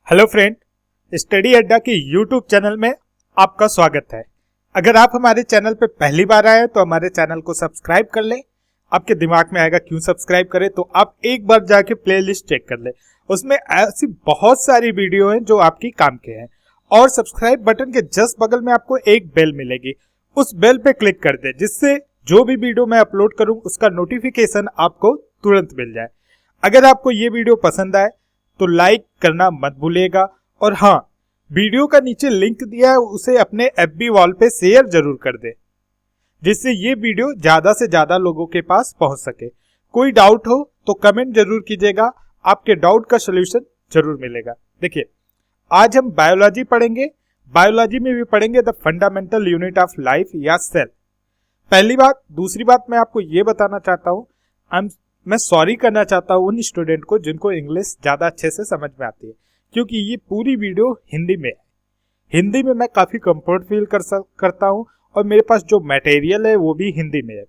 Hello friend, study अड्डा के YouTube channel में आपका स्वागत है। अगर आप हमारे चैनल पे पहली बार आए तो हमारे चैनल को सब्सक्राइब कर लें। आपके दिमाग में आएगा क्यों सब्सक्राइब करें, तो आप एक बार जाके प्लेलिस्ट चेक कर लें। उसमें ऐसी बहुत सारी वीडियो हैं जो आपकी काम के हैं। और सब्सक्राइब बटन के जस्ट बगल में आपको एक बेल मिलेगी, उस बेल पे क्लिक कर दे, जिससे जो भी वीडियो मैं अपलोड करूं उसका नोटिफिकेशन आपको तुरंत मिल जाए। अगर आपको ये वीडियो पसंद आए तो लाइक करना मत भूलिएगा। और हाँ, वीडियो का नीचे लिंक दिया है, उसे अपने एफबी वॉल पे शेयर जरूर कर दे, जिससे ये वीडियो ज्यादा से ज्यादा लोगों के पास पहुंच सके। कोई डाउट हो तो कमेंट जरूर कीजिएगा, आपके डाउट का सोल्यूशन जरूर मिलेगा। देखिए, आज हम बायोलॉजी पढ़ेंगे। बायोलॉजी में भी पढ़ेंगे the fundamental unit of life या सेल। पहली बात। दूसरी बात मैं आपको ये बताना चाहता हूँ, मैं सॉरी करना चाहता हूँ उन स्टूडेंट को जिनको इंग्लिश ज़्यादा अच्छे से समझ में आती है, क्योंकि ये पूरी वीडियो हिंदी में है। हिंदी में मैं काफ़ी कंफर्ट फील करता हूँ और मेरे पास जो मटेरियल है वो भी हिंदी में है।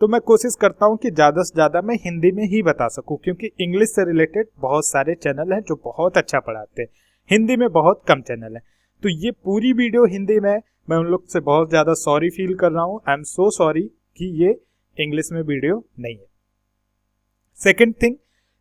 तो मैं कोशिश करता हूँ कि ज़्यादा से ज़्यादा मैं हिंदी में ही बता सकूँ, क्योंकि इंग्लिश से रिलेटेड बहुत सारे चैनल हैं जो बहुत अच्छा पढ़ाते हैं। हिंदी में बहुत कम चैनल हैं। तो ये पूरी वीडियो हिंदी में है। मैं उन लोग से बहुत ज़्यादा सॉरी फील कर रहा हूँ। आई एम सो सॉरी कि ये इंग्लिश में वीडियो नहीं है। सेकेंड थिंग,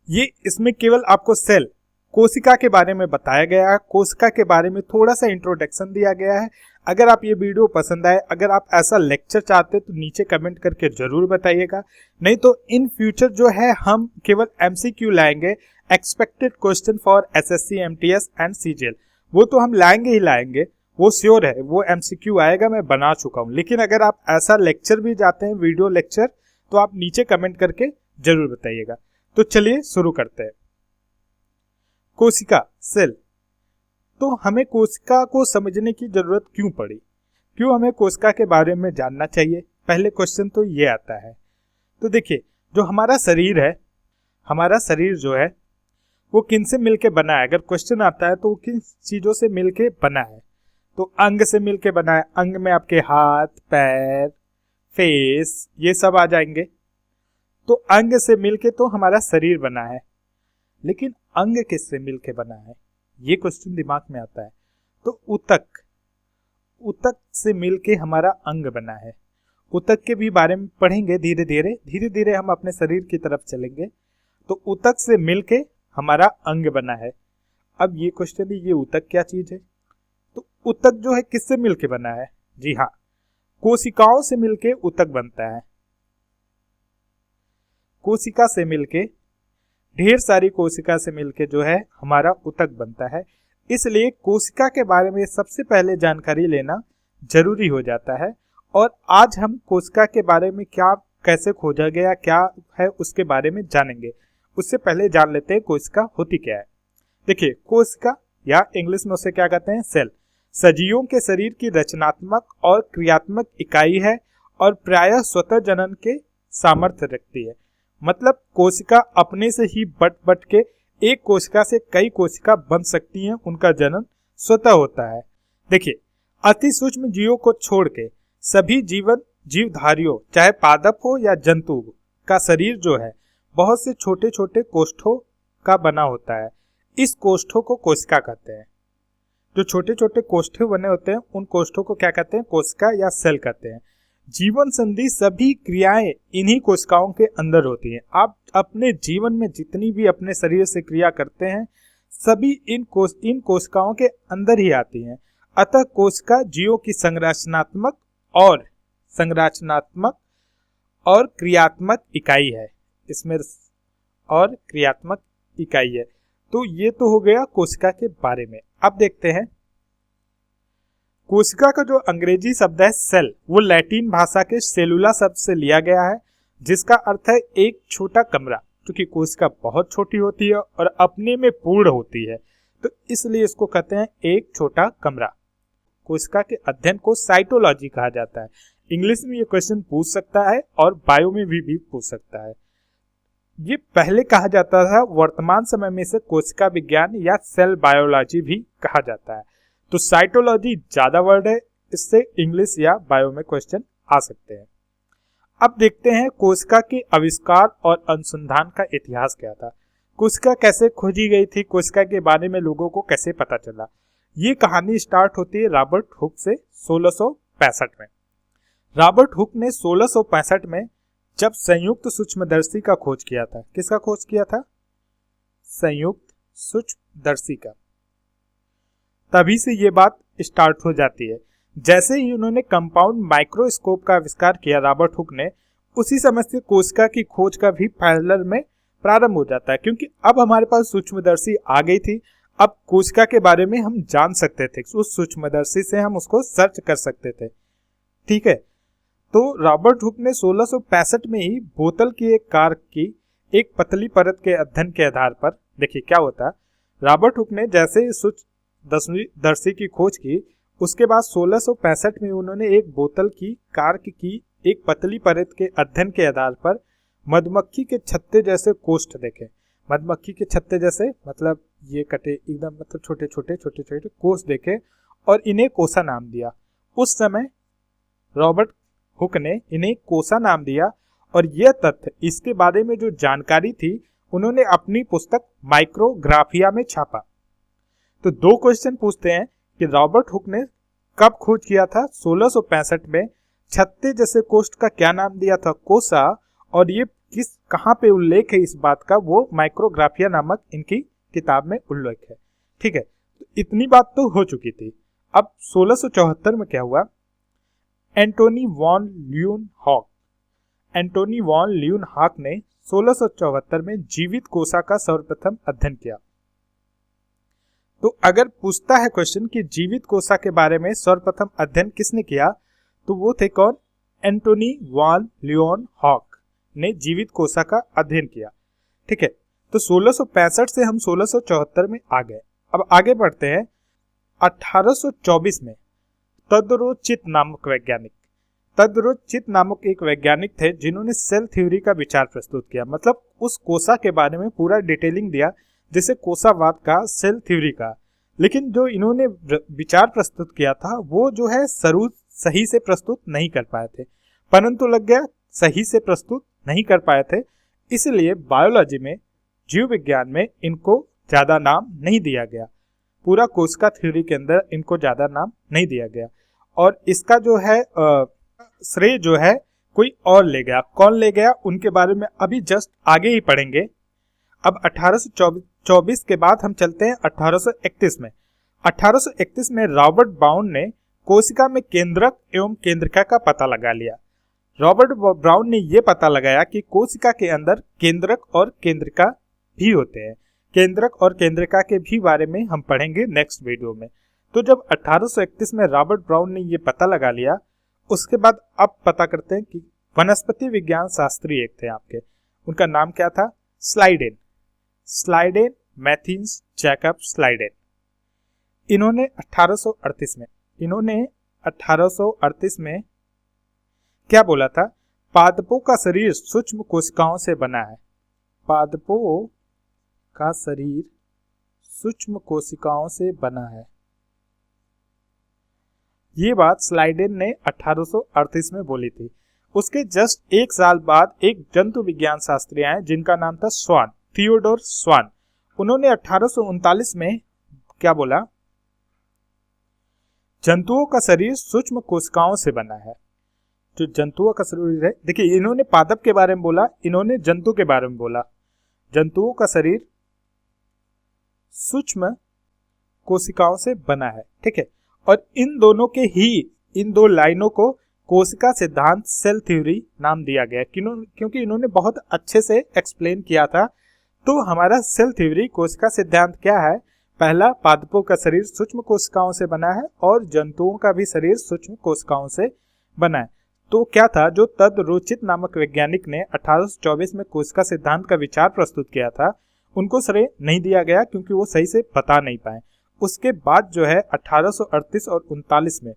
ये इसमें केवल आपको सेल, कोशिका के बारे में बताया गया है। कोशिका के बारे में थोड़ा सा इंट्रोडक्शन दिया गया है। अगर आप ये वीडियो पसंद आए, अगर आप ऐसा लेक्चर चाहते तो नीचे कमेंट करके जरूर बताइएगा। नहीं तो इन फ्यूचर जो है हम केवल एमसीक्यू लाएंगे, expected question for SSC, MTS and CGL. वो तो हम लाएंगे ही लाएंगे, वो श्योर है, वो एमसीक्यू आएगा, मैं बना चुका हूँ। लेकिन अगर आप ऐसा लेक्चर भी चाहते हैं, वीडियो लेक्चर, तो आप नीचे कमेंट करके जरूर बताइएगा। तो चलिए शुरू करते हैं। कोशिका, सेल। तो हमें कोशिका को समझने की जरूरत क्यों पड़ी, क्यों हमें कोशिका के बारे में जानना चाहिए? पहले क्वेश्चन तो ये आता है। तो देखिए, जो हमारा शरीर है, हमारा शरीर जो है वो किन से मिलके बना है? अगर क्वेश्चन आता है तो वो किन चीजों से मिलके बना है? तो अंग से मिलके बना है। अंग में आपके हाथ, पैर, फेस, ये सब आ जाएंगे। तो अंग से मिलके तो हमारा शरीर बना है। लेकिन अंग किससे मिलके बना है, ये क्वेश्चन दिमाग में आता है। तो ऊतक, ऊतक से मिलके हमारा अंग बना है। ऊतक के भी बारे में पढ़ेंगे धीरे धीरे हम अपने शरीर की तरफ चलेंगे। तो ऊतक से मिलके हमारा अंग बना है। अब ये क्वेश्चन है, ये ऊतक क्या चीज है? तो ऊतक जो है किससे मिलके बना है? जी हाँ, कोशिकाओं से मिलके ऊतक बनता है। कोशिका से मिलके, ढेर सारी कोशिका से मिलके जो है हमारा ऊतक बनता है। इसलिए कोशिका के बारे में सबसे पहले जानकारी लेना जरूरी हो जाता है। और आज हम कोशिका के बारे में क्या, कैसे खोजा गया, क्या है, उसके बारे में जानेंगे। उससे पहले जान लेते हैं कोशिका होती क्या है। देखिए, कोशिका या इंग्लिश में उसे क्या कहते हैं? सेल, सजीवों के शरीर की रचनात्मक और क्रियात्मक इकाई है और प्रायः स्वतः जनन के सामर्थ्य रखती है। मतलब कोशिका अपने से ही बट के एक कोशिका से कई कोशिका बन सकती हैं, उनका जनन स्वतः होता है। देखिए, अति सूक्ष्म जीवों को छोड़ के सभी जीवधारियों, चाहे पादप हो या जंतु, का शरीर जो है बहुत से छोटे छोटे कोष्ठों का बना होता है। इस कोष्ठों को कोशिका कहते हैं। जो छोटे छोटे कोष्ठे बने होते हैं उन कोष्ठों को क्या कहते हैं? कोशिका या सेल कहते हैं। जीवन संधि सभी क्रियाएं इन्हीं कोशिकाओं के अंदर होती हैं। आप अपने जीवन में जितनी भी अपने शरीर से क्रिया करते हैं, सभी इन कोशिकाओं के अंदर ही आती हैं। अतः कोशिका जीवों की संरचनात्मक और क्रियात्मक इकाई है। इसमें और क्रियात्मक इकाई है। तो ये तो हो गया कोशिका के बारे में। अब देखते हैं, कोशिका का जो अंग्रेजी शब्द है सेल, वो लैटिन भाषा के सेलुला शब्द से लिया गया है, जिसका अर्थ है एक छोटा कमरा। क्योंकि कोशिका बहुत छोटी होती है और अपने में पूर्ण होती है, तो इसलिए इसको कहते हैं एक छोटा कमरा। कोशिका के अध्ययन को साइटोलॉजी कहा जाता है। इंग्लिश में ये क्वेश्चन पूछ सकता है और बायो में भी पूछ सकता है। ये पहले कहा जाता था, वर्तमान समय में इसे कोशिका विज्ञान या सेल बायोलॉजी भी कहा जाता है। तो साइटोलॉजी ज्यादा वर्ड है, इससे इंग्लिश या बायो में क्वेश्चन आ सकते हैं। अब देखते हैं कोशिका के आविष्कार और अनुसंधान का इतिहास क्या था। कोशिका कैसे खोजी गई थी, कोशिका के बारे में लोगों को कैसे पता चला। ये कहानी स्टार्ट होती है रॉबर्ट हुक से 1665 में। रॉबर्ट हुक ने 1665 में जब संयुक्त सूक्ष्मदर्शी का खोज किया था। किसका खोज किया था? संयुक्त सूक्ष्मदर्शी का। तभी से ये बात स्टार्ट हो जाती है। जैसे ही उन्होंने कंपाउंड माइक्रोस्कोप का आविष्कार किया रॉबर्ट हुक ने, उसी समय से कोशिका की खोज का भी फैलर में प्रारंभ हो जाता है, क्योंकि अब हमारे पास सूक्ष्मदर्शी आ गई थी। अब कोशिका के बारे में हम जान सकते थे, उस सूक्ष्मदर्शी से हम उसको सर्च कर सकते थे। ठीक है, तो रॉबर्ट हुक ने 1665 में ही बोतल की एक कार की एक पतली परत के अध्ययन के आधार पर, देखिए क्या होता है, रॉबर्ट हुक ने जैसे सूक्ष्मदर्शी की खोज की, उसके बाद 1665 में उन्होंने एक बोतल की कार की एक पतली परत के अध्ययन के आधार पर मधुमक्खी के छत्ते जैसे कोष्ठ देखे। मधुमक्खी के छत्ते जैसे मतलब ये कटे एकदम, मतलब छोटे छोटे कोष देखे और इन्हें कोसा नाम दिया। उस समय रॉबर्ट हुक ने इन्हें कोसा नाम दिया और यह तथ्य, इसके बारे में जो जानकारी थी, उन्होंने अपनी पुस्तक माइक्रोग्राफिया में छापा। तो दो क्वेश्चन पूछते हैं कि रॉबर्ट हुक ने कब खोज किया था? 1665 में। छत्ते जैसे कोष्ठ का क्या नाम दिया था? कोसा। और ये कहाँ पे उल्लेख है इस बात का? वो माइक्रोग्राफिया नामक इनकी किताब में उल्लेख है। ठीक है, तो इतनी बात तो हो चुकी थी। अब 1674 में क्या हुआ? एंटोनी वॉन ल्यूनहॉक ने 1674 में जीवित कोसा का सर्वप्रथम अध्ययन किया। तो अगर पूछता है क्वेश्चन कि जीवित कोसा के बारे में सर्वप्रथम अध्ययन किसने किया, तो वो थे कौन? एंटोनी वॉन ल्यूनहॉक ने जीवित कोसा का अध्ययन किया। ठीक है, तो 1665 से हम 1674 में आ गए। अब आगे बढ़ते हैं। 1824 में तद्रोचित नामक एक वैज्ञानिक थे जिन्होंने सेल थ्योरी का विचार प्रस्तुत किया। मतलब उस कोसा के बारे में पूरा डिटेलिंग दिया, जैसे कोसावाद का, सेल थ्योरी का। लेकिन जो इन्होंने विचार प्रस्तुत किया था वो जो है सही से प्रस्तुत नहीं कर पाए थे, परंतु लग गया सही से प्रस्तुत नहीं कर पाए थे, इसलिए बायोलॉजी में, जीव विज्ञान में इनको ज्यादा नाम नहीं दिया गया। पूरा कोशिका थ्योरी के अंदर इनको ज्यादा नाम नहीं दिया गया और इसका जो है श्रेय जो है कोई और ले गया। कौन ले गया उनके बारे में अभी जस्ट आगे ही पढ़ेंगे। अब 1824 के बाद हम चलते हैं 1831 में। 1831 में रॉबर्ट ब्राउन ने कोशिका में केंद्रक एवं केंद्रिका का पता लगा लिया। रॉबर्ट ब्राउन ने यह पता लगाया कि कोशिका के अंदर केंद्रक और केंद्रिका भी होते हैं। केंद्रक और केंद्रिका के भी बारे में हम पढ़ेंगे नेक्स्ट वीडियो में। तो जब 1831 में रॉबर्ट ब्राउन ने यह पता लगा लिया, उसके बाद अब पता करते हैं कि वनस्पति विज्ञान शास्त्री एक थे आपके, उनका नाम क्या था? Schleiden Matthias Jakob Schleiden. इन्होंने 1838 में क्या बोला था? पादपों का शरीर सूक्ष्म कोशिकाओं से बना है। पादपों का शरीर सूक्ष्म कोशिकाओं से बना है। ये बात स्लाइडेन ने 1838 में बोली थी। उसके जस्ट एक साल बाद एक जंतु विज्ञान शास्त्री आए जिनका नाम था स्वान, थियोडोर स्वान। उन्होंने 1839 में क्या बोला? जंतुओं का शरीर सूक्ष्म कोशिकाओं से बना है। जो जंतुओं का शरीर है, देखिए इन्होंने पादप के बारे में बोला, इन्होंने जंतु के बारे में बोला। जंतुओं का शरीर सूक्ष्म कोशिकाओं से बना है। ठीक है, और इन दो लाइनों को कोशिका सिद्धांत, सेल थ्योरी नाम दिया गया क्योंकि इन्होंने बहुत अच्छे से एक्सप्लेन किया था। तो हमारा सेल थ्योरी, कोशिका सिद्धांत क्या है? पहला, पादपों का शरीर सूक्ष्म कोशिकाओं से बना है और जंतुओं का भी शरीर सूक्ष्म कोशिकाओं से बना है। तो क्या था? जो तद्रोचित नामक वैज्ञानिक ने 1824 में कोशिका सिद्धांत का विचार प्रस्तुत किया था, उनको श्रेय नहीं दिया गया क्योंकि वो सही से बता नहीं पाए। उसके बाद जो है 1838 और 39 में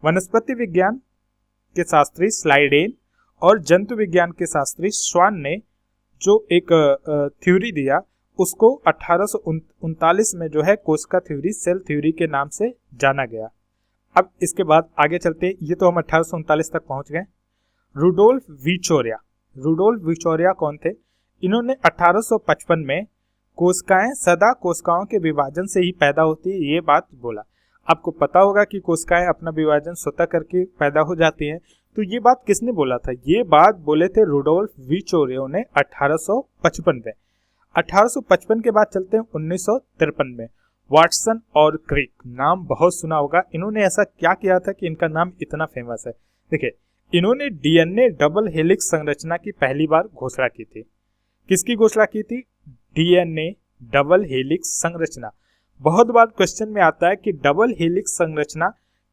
वनस्पति विज्ञान के शास्त्री स्लाइडेन और जंतु विज्ञान के शास्त्री स्वान ने जो एक थ्योरी दिया, उसको 1839 में जो है कोशिका थ्योरी, सेल थ्योरी के नाम से जाना गया। अब इसके बाद आगे चलते हैं। ये तो हम 1839 तक पहुंच गए। रुडोल्फ विचोरिया कौन थे? इन्होंने 1855 में कोशिकाएं सदा कोशिकाओं के विभाजन से ही पैदा होती है ये बात बोला। आपको पता होगा कि कोशिकाएं अपना विभाजन स्वतः करके पैदा हो जाती हैं, तो ये बात किसने बोला था? ये बात बोले थे रुडोल्फ विचोरियो ने 1855 में। 1855 के बाद चलते हैं 1953 में। वाटसन और क्रिक, नाम बहुत सुना होगा। इन्होंने ऐसा क्या किया था कि इनका नाम इतना फेमस है? देखिए, इन्होंने डीएनए डबल हेलिक्स संरचना की पहली बार घोषणा की थी। किसकी घोषणा की थी? डीएनए डबल हेलिक्स संरचना। बहुत बार क्वेश्चन में आता है कि डबल हेलिक्स संरचना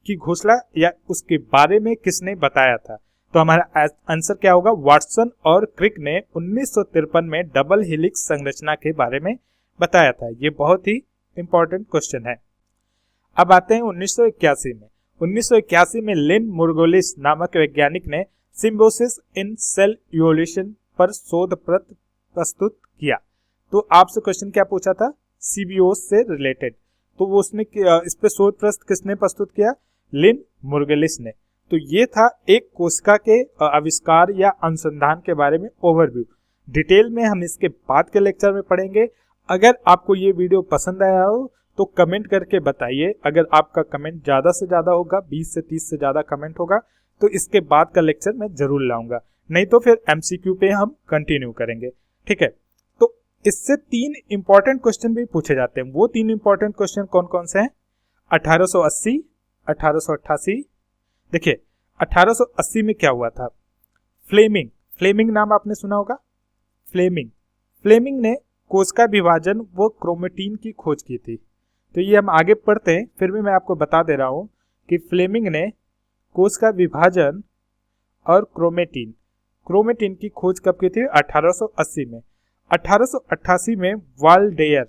की घोषणा या उसके बारे में किसने बताया था, तो हमारा आंसर क्या होगा? वाटसन और क्रिक ने 1953 में डबल हेलिक्स संरचना के बारे में बताया था। ये बहुत ही इंपॉर्टेंट क्वेश्चन है। अब आते हैं 1981 में। 1981 में लिन मुर्गोलिस नामक वैज्ञानिक ने सिम्बोसिस इन सेल इवोल्यूशन पर शोध पत्र प्रस्तुत किया। तो आपसे क्वेश्चन क्या पूछा था? सीबियोस से रिलेटेड। तो वो उसने इस पे शोध पत्र किसने प्रस्तुत किया? लिन मुर्गोलिस ने। तो ये था एक कोशिका के आविष्कार या अनुसंधान के बारे में ओवरव्यू। डिटेल में हम इसके बाद के लेक्चर में पढ़ेंगे। अगर आपको ये वीडियो पसंद आया हो तो कमेंट करके बताइए। अगर आपका कमेंट ज़्यादा से ज़्यादा होगा, 20 से 30 से ज़्यादा कमेंट होगा, तो इसके बाद का लेक्चर मैं जरूर लाऊंगा। नहीं तो फिर एमसीक्यू पे हम कंटिन्यू करेंगे, ठीक है। तो इससे 3 इंपॉर्टेंट क्वेश्चन भी पूछे जाते हैं। वो 3 इंपॉर्टेंट क्वेश्चन कौन कौन से हैं? 1880, 1888। देखिए, 1880 में क्या हुआ था? फ्लेमिंग नाम आपने सुना होगा। फ्लेमिंग ने कोशिका विभाजन व क्रोमेटिन की खोज की थी। तो ये हम आगे पढ़ते हैं, फिर भी मैं आपको बता दे रहा हूं कि फ्लेमिंग ने कोशिका विभाजन और क्रोमेटिन की खोज कब की थी? 1880 में। 1888 में वाल्डेयर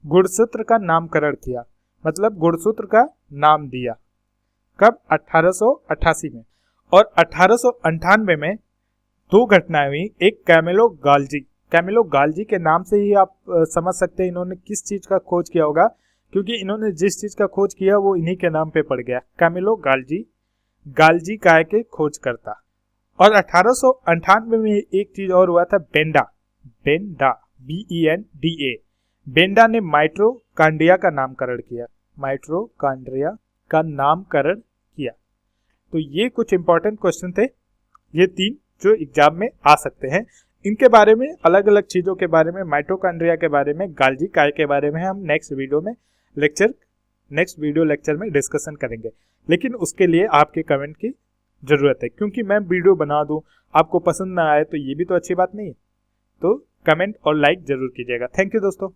गुणसूत्र का नामकरण किया, मतलब गुणसूत्र का नाम दिया। कब? 1888 में। और 1898 में 2 घटनाएं हुई। एक कैमिलो गाल्जी के नाम से ही आप समझ सकते हैं इन्होंने किस चीज का खोज किया होगा, क्योंकि इन्होंने जिस चीज का खोज किया वो इन्हीं के नाम पे पड़ गया। कैमिलो गाल्जी काय के खोजकर्ता। और 1898 में एक चीज और हुआ था, बेंडा BENDA। बेंडा ने माइटोकॉन्ड्रिया का नामकरण किया। तो ये कुछ इंपॉर्टेंट क्वेश्चन थे, ये 3 जो एग्जाम में आ सकते हैं। इनके बारे में, अलग अलग चीजों के बारे में, माइटोकॉन्ड्रिया के बारे में, गाल्जी काय के बारे में हम नेक्स्ट वीडियो लेक्चर में डिस्कशन करेंगे। लेकिन उसके लिए आपके कमेंट की जरूरत है, क्योंकि मैं वीडियो बना दूं, आपको पसंद ना आए तो ये भी तो अच्छी बात नहीं है। तो कमेंट और लाइक जरूर कीजिएगा। थैंक यू दोस्तों।